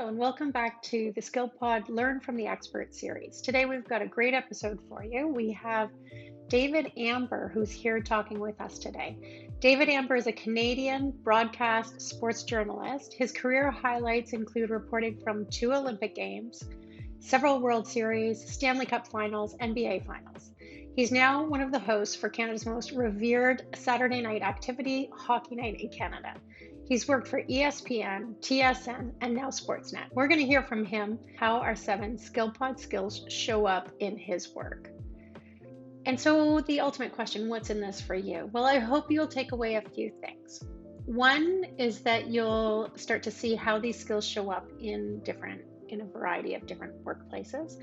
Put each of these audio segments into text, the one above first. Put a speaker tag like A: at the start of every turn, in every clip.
A: Hello, and welcome back to the Skillpod Learn from the Expert series. Today, we've got a great episode for you. We have David Amber, who's here talking with us today. David Amber is a Canadian broadcast sports journalist. His career highlights include reporting from 2 Olympic Games, several World Series, Stanley Cup finals, NBA finals. He's now one of the hosts for Canada's most revered Saturday night activity, Hockey Night in Canada. He's worked for ESPN, TSN, and now Sportsnet. We're going to hear from him how our 7 Skillpod skills show up in his work. And so the ultimate question, what's in this for you? Well, I hope you'll take away a few things. One is that you'll start to see how these skills show up in a variety of different workplaces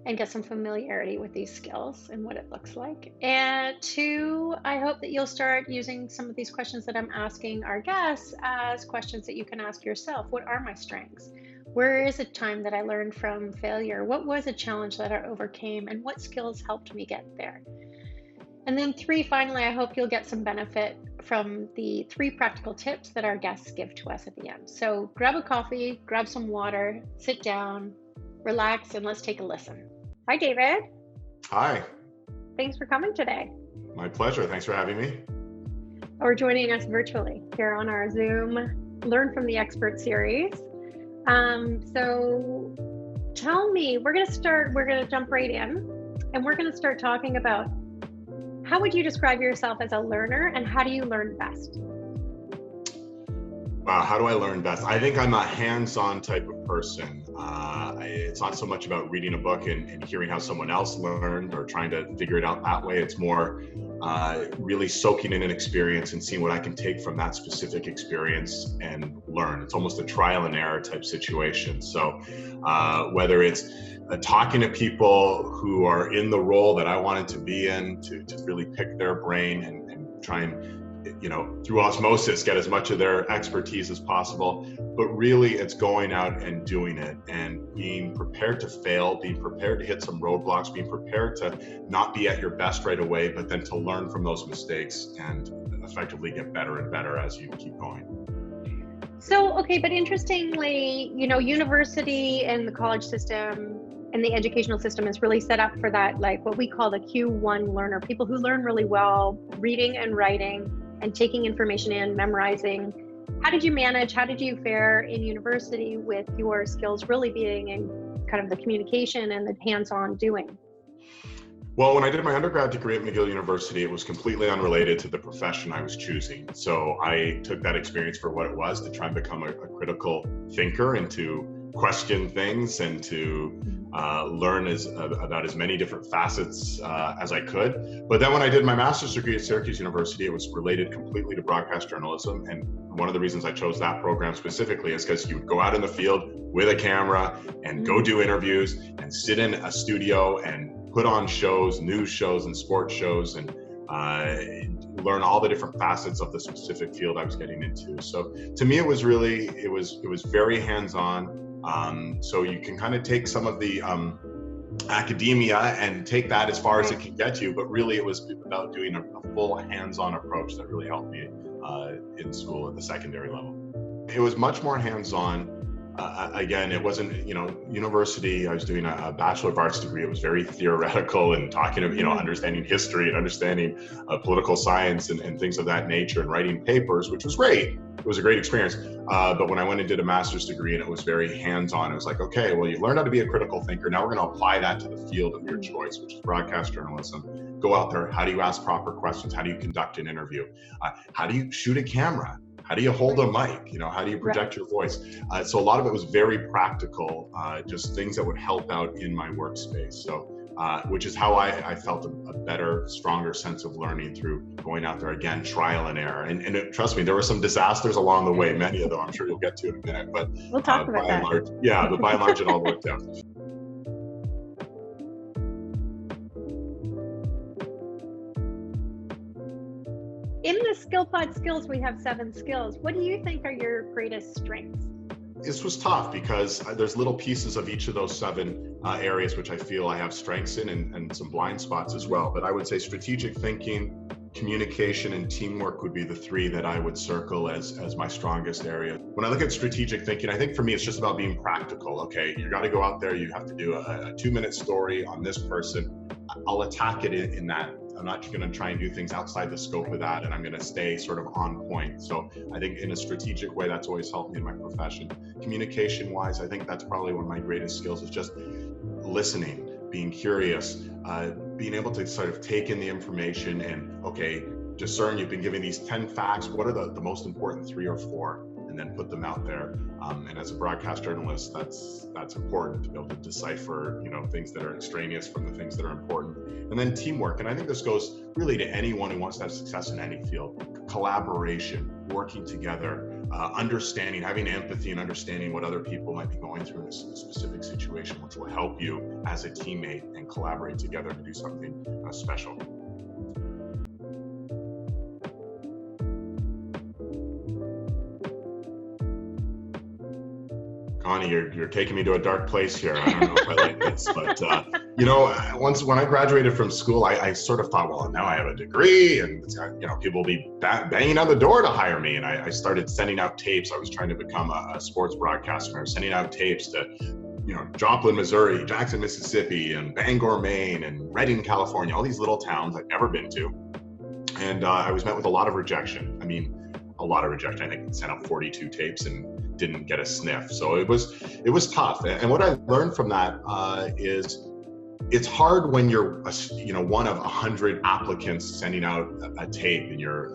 A: and get some familiarity with these skills and what it looks like. And 2, I hope that you'll start using some of these questions that I'm asking our guests as questions that you can ask yourself. What are my strengths? Where is a time that I learned from failure? What was a challenge that I overcame? And what skills helped me get there? And then 3, finally, I hope you'll get some benefit from the 3 practical tips that our guests give to us at the end. So grab a coffee, grab some water, sit down, relax, and let's take a listen. Hi, David.
B: Hi.
A: Thanks for coming today.
B: My pleasure. Thanks for having me.
A: Or joining us virtually here on our Zoom Learn from the Expert series. So tell me, we're going to jump right in, and we're going to start talking about how would you describe yourself as a learner, and how do you learn best?
B: Wow, how do I learn best? I think I'm a hands-on type of person. It's not so much about reading a book and hearing how someone else learned or trying to figure it out that way. It's more really soaking in an experience and seeing what I can take from that specific experience and learn. It's almost a trial and error type situation. So whether it's talking to people who are in the role that I wanted to be in, to really pick their brain and try and through osmosis, get as much of their expertise as possible. But really, it's going out and doing it and being prepared to fail, being prepared to hit some roadblocks, being prepared to not be at your best right away, but then to learn from those mistakes and effectively get better and better as you keep going.
A: So, okay, but interestingly, university and the college system and the educational system is really set up for that, like what we call the Q1 learner, people who learn really well, reading and writing and taking information in, memorizing. How did you fare in university with your skills really being in kind of the communication and the hands-on doing?
B: Well, when I did my undergrad degree at McGill University, it was completely unrelated to the profession I was choosing. So I took that experience for what it was, to try and become a critical thinker and to question things and to learn about as many different facets as I could. But then when I did my master's degree at Syracuse University, it was related completely to broadcast journalism. And one of the reasons I chose that program specifically is because you would go out in the field with a camera and go do interviews and sit in a studio and put on shows, news shows and sports shows, and learn all the different facets of the specific field I was getting into. So to me, it was very hands-on. So you can kind of take some of the academia and take that as far as it can get you, but really it was about doing a full hands-on approach that really helped me in school at the secondary level. It was much more hands-on. Again, it wasn't, university, I was doing a Bachelor of Arts degree. It was very theoretical and talking of, understanding history and understanding political science and things of that nature and writing papers, which was great. It was a great experience. But when I went and did a master's degree and it was very hands-on, it was like, okay, well, you've learned how to be a critical thinker. Now we're going to apply that to the field of your choice, which is broadcast journalism. Go out there. How do you ask proper questions? How do you conduct an interview? How do you shoot a camera? How do you hold a mic? How do you project your voice? So a lot of it was very practical, just things that would help out in my workspace. So, which is how I felt a better, stronger sense of learning through going out there, again, trial and error. And trust me, there were some disasters along the way, many of them I'm sure you'll get to in a minute. But
A: we'll talk about that.
B: But by and large, it all worked out.
A: In the Skillpod skills, we have 7 skills. What do you think are your greatest strengths?
B: This was tough because there's little pieces of each of those 7 areas which I feel I have strengths in and some blind spots as well. But I would say strategic thinking, communication and teamwork would be the three that I would circle as my strongest area. When I look at strategic thinking, I think for me, it's just about being practical. Okay, you got to go out there, you have to do a 2-minute story on this person. I'll attack it in that. I'm not going to try and do things outside the scope of that, and I'm going to stay sort of on point. So I think in a strategic way, that's always helped me in my profession. Communication wise, I think that's probably one of my greatest skills, is just listening, being curious, being able to sort of take in the information and, okay, discern, you've been given these 10 facts, what are the most important 3 or 4, and then put them out there. And as a broadcast journalist, that's important, to be able to decipher, things that are extraneous from the things that are important. And then teamwork, and I think this goes really to anyone who wants to have success in any field. Collaboration, working together, understanding, having empathy and understanding what other people might be going through in a specific situation, which will help you as a teammate and collaborate together to do something special. Connie, you're taking me to a dark place here. I don't know if I like this, but once when I graduated from school, I sort of thought, well, now I have a degree, and people will be banging on the door to hire me. And I started sending out tapes. I was trying to become a sports broadcaster. I was sending out tapes to, Joplin, Missouri, Jackson, Mississippi, and Bangor, Maine, and Redding, California. All these little towns I'd never been to, and I was met with a lot of rejection. I mean, a lot of rejection. I think I sent out 42 tapes and didn't get a sniff. So it was tough. And what I learned from that is it's hard when you're one of 100 applicants sending out a tape, and you're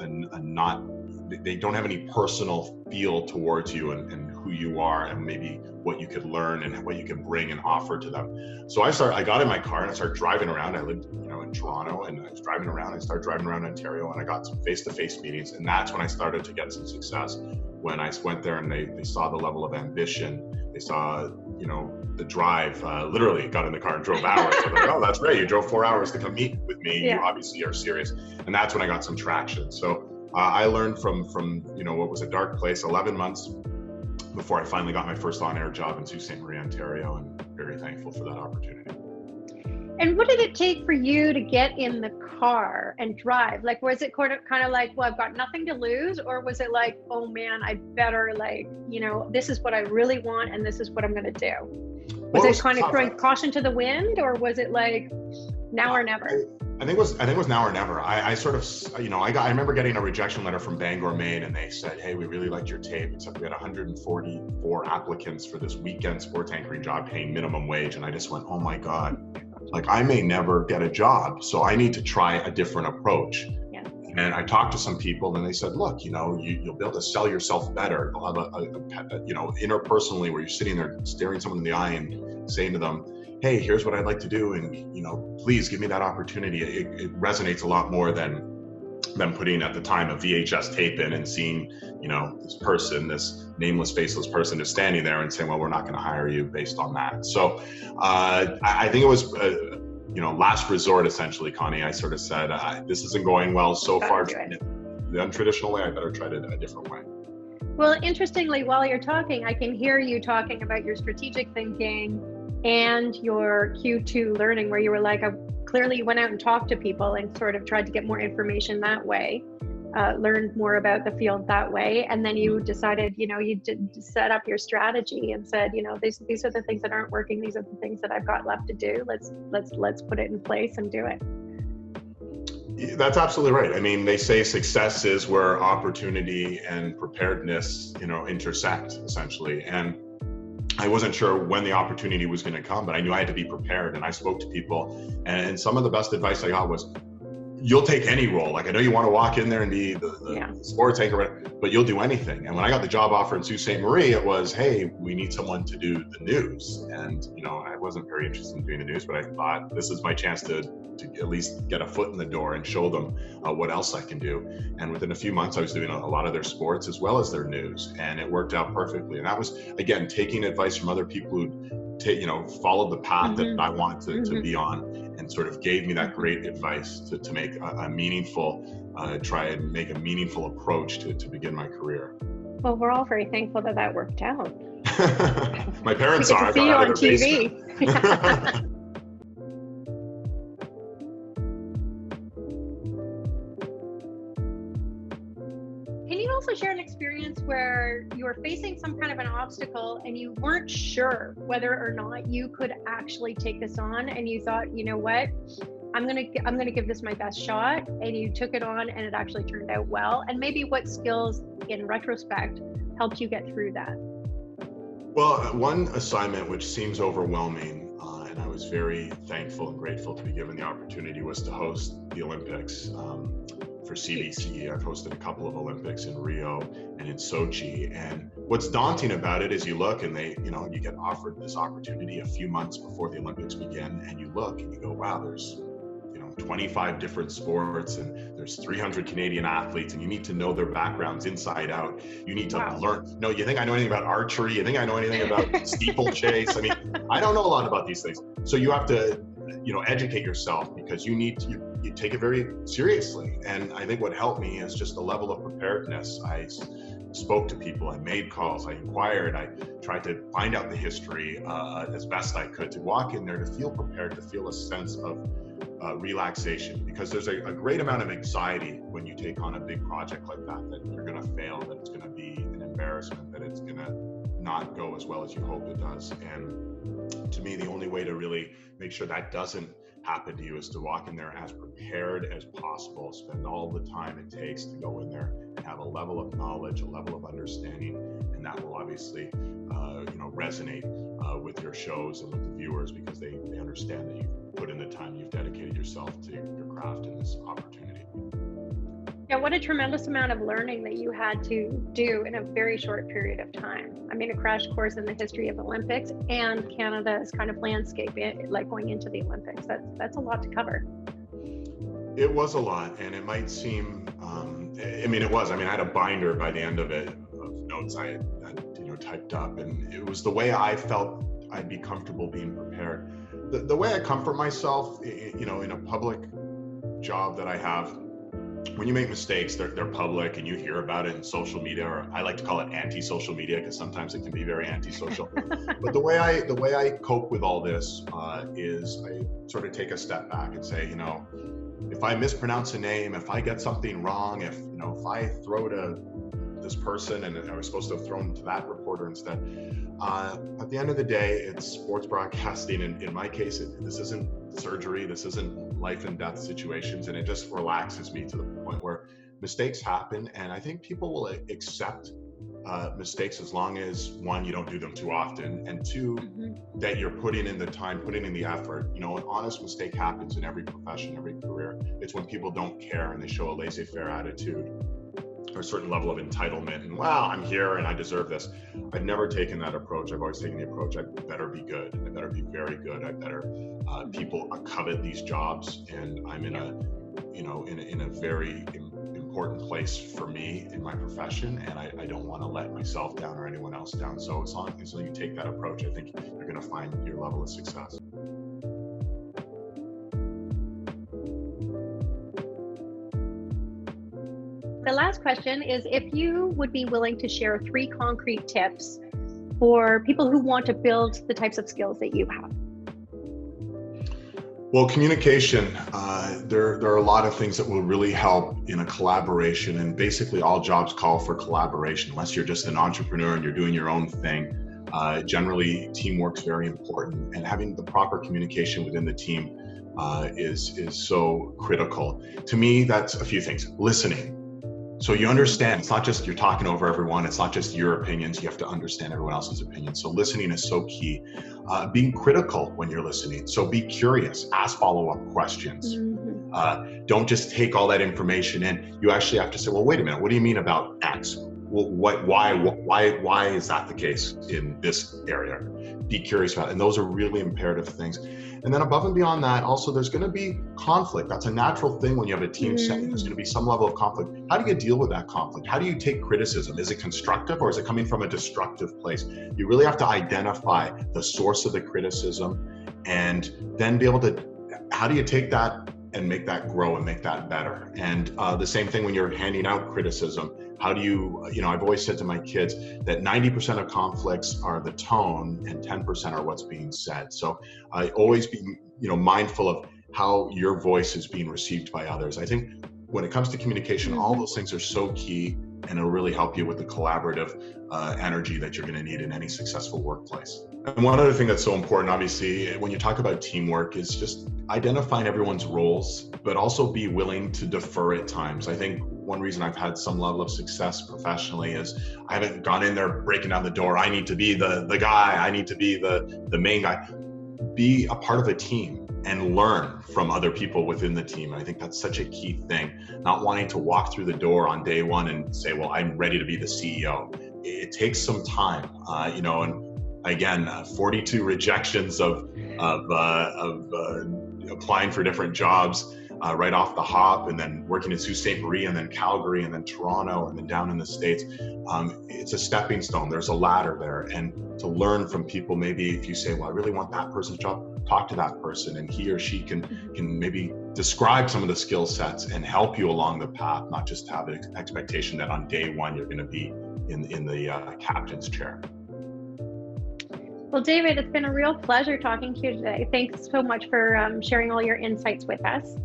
B: they don't have any personal feel towards you and who you are, and maybe what you could learn and what you could bring and offer to them. So I got in my car and I started driving around. I lived in Toronto, and I was driving around. I started driving around Ontario, and I got some face-to-face meetings, and that's when I started to get some success. When I went there and they saw the level of ambition, they saw the drive, literally got in the car and drove hours. I was like, oh, that's great, you drove 4 hours to come meet with me. Yeah. You obviously are serious. And that's when I got some traction. So I learned from what was a dark place, 11 months before I finally got my first on-air job in Sault Ste. Marie, Ontario, and very thankful for that opportunity.
A: And what did it take for you to get in the car and drive? Like, was it kind of like, well, I've got nothing to lose? Or was it like, oh man, I better this is what I really want, and this is what I'm going to do? Was it kind of throwing caution to the wind, or was it like now or never?
B: I think it was now or never. I sort of, I remember getting a rejection letter from Bangor, Maine, and they said, hey, we really liked your tape, except we had 144 applicants for this weekend sports anchoring job paying minimum wage. And I just went, oh my God, like I may never get a job. So I need to try a different approach. Yeah. And I talked to some people, and they said, look, you'll be able to sell yourself better. You'll have interpersonally, where you're sitting there staring someone in the eye and saying to them, hey, here's what I'd like to do, and please give me that opportunity. It resonates a lot more than putting at the time a VHS tape in and seeing this nameless, faceless person is standing there and saying, well, we're not going to hire you based on that. So I think it was last resort, essentially, Connie. I sort of said, this isn't going well so far. The untraditional way, I better try it a different way.
A: Well, interestingly, while you're talking, I can hear you talking about your strategic thinking and your Q2 learning, where you were like, clearly you went out and talked to people and sort of tried to get more information that way, learned more about the field that way. And then you decided, you did set up your strategy and said, these are the things that aren't working. These are the things that I've got left to do. Let's put it in place and do it.
B: That's absolutely right. I mean, they say success is where opportunity and preparedness, intersect, essentially. And I wasn't sure when the opportunity was going to come, but I knew I had to be prepared. And I spoke to people, and some of the best advice I got was, you'll take any role. Like, I know you want to walk in there and be the sports anchor, but you'll do anything. And when I got the job offer in Sault Ste. Marie, it was, hey, we need someone to do the news. And, I wasn't very interested in doing the news, but I thought this is my chance to at least get a foot in the door and show them what else I can do. And within a few months, I was doing a lot of their sports as well as their news, and it worked out perfectly. And that was, again, taking advice from other people who followed the path that I wanted to be on, and sort of gave me that great advice to make a meaningful, try and make a meaningful approach to begin my career.
A: Well, we're all very thankful that worked out.
B: My parents are.
A: See you on TV. also share an experience where you were facing some kind of an obstacle and you weren't sure whether or not you could actually take this on, and you thought, you know what, I'm gonna give this my best shot, and you took it on and it actually turned out well? And maybe what skills in retrospect helped you get through that?
B: Well, one assignment which seems overwhelming, and I was very thankful and grateful to be given the opportunity, was to host the Olympics for CBC. I've hosted a couple of Olympics in Rio and in Sochi. And what's daunting about it is you look and you get offered this opportunity a few months before the Olympics begin, and you look and you go, wow, there's 25 different sports, and there's 300 Canadian athletes, and you need to know their backgrounds inside out. You need to learn. No, you think I know anything about archery? You think I know anything about steeplechase? I mean, I don't know a lot about these things. So you have to, educate yourself, because you take it very seriously. And I think what helped me is just the level of preparedness. I spoke to people, I made calls, I inquired, I tried to find out the history as best I could, to walk in there, to feel prepared, to feel a sense of relaxation, because there's a great amount of anxiety when you take on a big project like that you're going to fail, that it's going to be an embarrassment, that it's going to not go as well as you hope it does. And to me, the only way to really make sure that doesn't happen to you is to walk in there as prepared as possible, spend all the time it takes to go in there and have a level of knowledge, a level of understanding, and that will obviously resonate with your shows and with the viewers, because they understand that you've put in the time, you've dedicated yourself to your craft and this opportunity.
A: Yeah, what a tremendous amount of learning that you had to do in a very short period of time. I mean, a crash course in the history of Olympics and Canada's kind of landscape, like going into the Olympics. That's a lot to cover.
B: It was a lot, and it might seem, it was. I had a binder by the end of it of notes I had typed up, and it was the way I felt I'd be comfortable being prepared. The way I comfort myself, in a public job that I have, when you make mistakes, they're public and you hear about it in social media, or I like to call it anti-social media, because sometimes it can be very antisocial. But the way I cope with all this is I sort of take a step back and say, if I mispronounce a name, if I get something wrong, if I throw to this person and I was supposed to have thrown to that reporter instead, at the end of the day, it's sports broadcasting. And in my case, this isn't surgery, this isn't life and death situations, and it just relaxes me to the point where mistakes happen. And I think people will accept mistakes as long as, one, you don't do them too often, and two, that you're putting in the time, putting in the effort. An honest mistake happens in every profession, every career. It's when people don't care and they show a laissez-faire attitude, or a certain level of entitlement, and I'm here and I deserve this. I've never taken that approach. I've always taken the approach, I better be good, I better be very good, I better, people covet these jobs, and I'm in a very important place for me in my profession, and I don't want to let myself down or anyone else down. So as long as you take that approach, I think you're going to find your level of success.
A: The last question is if you would be willing to share 3 concrete tips for people who want to build the types of skills that you have.
B: Well, communication, there are a lot of things that will really help in a collaboration, and basically all jobs call for collaboration. Unless you're just an entrepreneur and you're doing your own thing, generally teamwork's very important, and having the proper communication within the team is so critical. To me, that's a few things. Listening. So you understand, it's not just you're talking over everyone, it's not just your opinions, you have to understand everyone else's opinions. So listening is so key. Being critical when you're listening. So be curious, ask follow-up questions. Don't just take all that information in. You actually have to say, well, wait a minute, what do you mean about X? Well, why is that the case in this area? Be curious about it. And those are really imperative things. And then above and beyond that, also, there's going to be conflict. That's a natural thing when you have a team setting. There's going to be some level of conflict. How do you deal with that conflict? How do you take criticism? Is it constructive, or is it coming from a destructive place? You really have to identify the source of the criticism, and then be able to, how do you take that and make that grow and make that better? And the same thing when you're handing out criticism. How do you, I've always said to my kids that 90% of conflicts are the tone and 10% are what's being said. So I always be, mindful of how your voice is being received by others. I think when it comes to communication, all those things are so key. and it'll really help you with the collaborative energy that you're going to need in any successful workplace. And one other thing that's so important, obviously, when you talk about teamwork, is just identifying everyone's roles, but also be willing to defer at times. I think one reason I've had some level of success professionally is I haven't gone in there breaking down the door. I need to be the guy. I need to be the main guy. Be a part of a team and learn from other people within the team. And I think that's such a key thing. Not wanting to walk through the door on day one and say, well, I'm ready to be the CEO. It takes some time, and again, 42 rejections of applying for different jobs right off the hop, and then working in Sault Ste. Marie, and then Calgary, and then Toronto, and then down in the States. It's a stepping stone. There's a ladder there. And to learn from people, maybe if you say, well, I really want that person's job, talk to that person, and he or she can maybe describe some of the skill sets and help you along the path, not just have an expectation that on day one you're going to be in the captain's chair.
A: Well, David, it's been a real pleasure talking to you today. Thanks so much for sharing all your insights with us.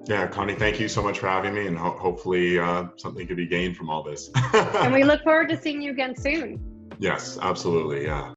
B: Yeah, Connie, thank you so much for having me, and hopefully something could be gained from all this.
A: And we look forward to seeing you again soon.
B: Yes, absolutely. Yeah.